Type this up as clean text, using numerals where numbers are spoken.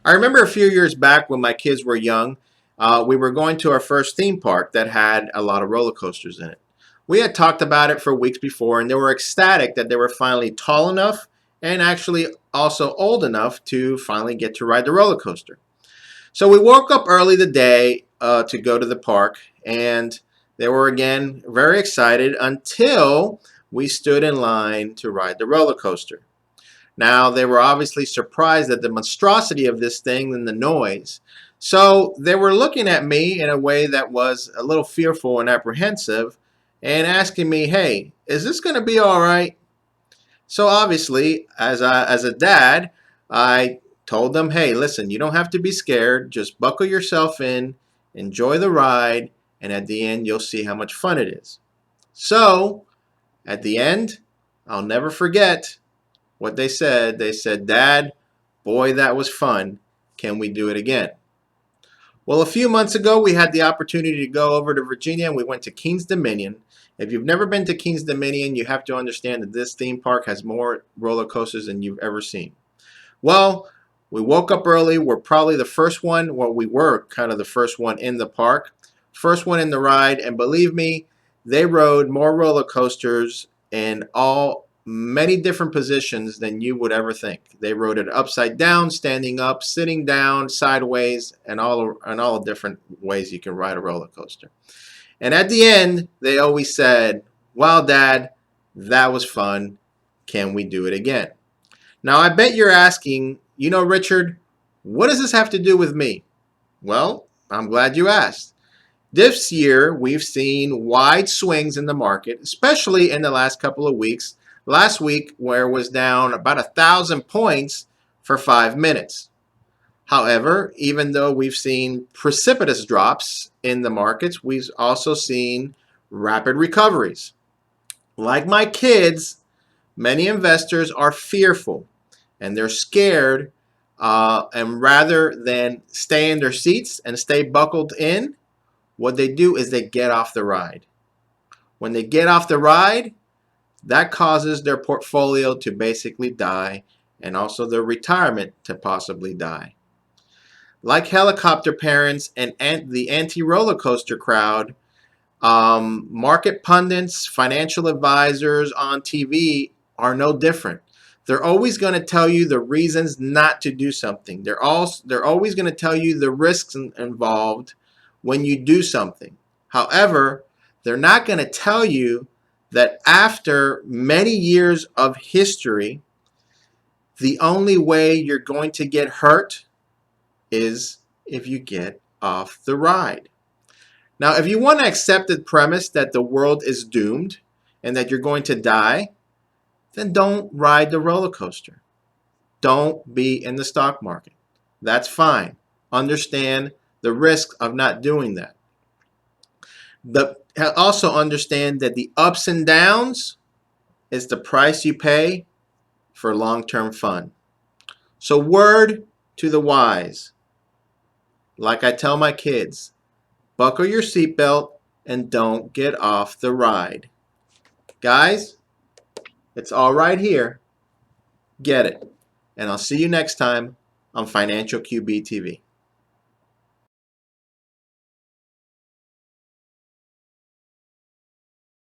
I remember a few years back when my kids were young, we were going to our first theme park that had a lot of roller coasters in it. We had talked about it for weeks before, and they were ecstatic that they were finally tall enough and actually also old enough to finally get to ride the roller coaster. So we woke up early the day to go to the park, and they were again very excited until we stood in line to ride the roller coaster. Now, they were obviously surprised at the monstrosity of this thing and the noise. So they were looking at me in a way that was a little fearful and apprehensive and asking me, hey, is this going to be all right? So obviously, as a dad, I told them, hey, listen, you don't have to be scared. Just buckle yourself in, enjoy the ride, and at the end, you'll see how much fun it is. So at the end, I'll never forget what they said. They said, Dad, boy, that was fun. Can we do it again? Well, a few months ago, we had the opportunity to go over to Virginia, and we went to King's Dominion. If you've never been to King's Dominion, you have to understand that this theme park has more roller coasters than you've ever seen. Well, we woke up early. We're probably the first one. Well, we were kind of the first one in the park, first one in the ride, and believe me, they rode more roller coasters in all many different positions than you would ever think. They rode it upside down, standing up, sitting down, sideways, and all different ways you can ride a roller coaster. And at the end, they always said, "Well, Dad, that was fun. Can we do it again?" Now, I bet you're asking, Richard, what does this have to do with me? Well, I'm glad you asked. This year, we've seen wide swings in the market, especially in the last couple of weeks. Last week, where it was down about 1,000 points for 5 minutes. However, even though we've seen precipitous drops in the markets, we've also seen rapid recoveries. Like my kids, many investors are fearful and they're scared, and rather than stay in their seats and stay buckled in, what they do is they get off the ride. When they get off the ride, that causes their portfolio to basically die and also their retirement to possibly die. Like helicopter parents and the anti-roller coaster crowd, market pundits, financial advisors on TV are no different. They're always going to tell you the reasons not to do something. They're always going to tell you the risks involved when you do something. However, they're not going to tell you that after many years of history, the only way you're going to get hurt is if you get off the ride. Now, if you want to accept the premise that the world is doomed and that you're going to die, then don't ride the roller coaster. Don't be in the stock market. That's fine. Understand the risk of not doing that. But also understand that the ups and downs is the price you pay for long-term fun. So word to the wise. Like I tell my kids, buckle your seatbelt and don't get off the ride. Guys, it's all right here. Get it. And I'll see you next time on Financial QB TV.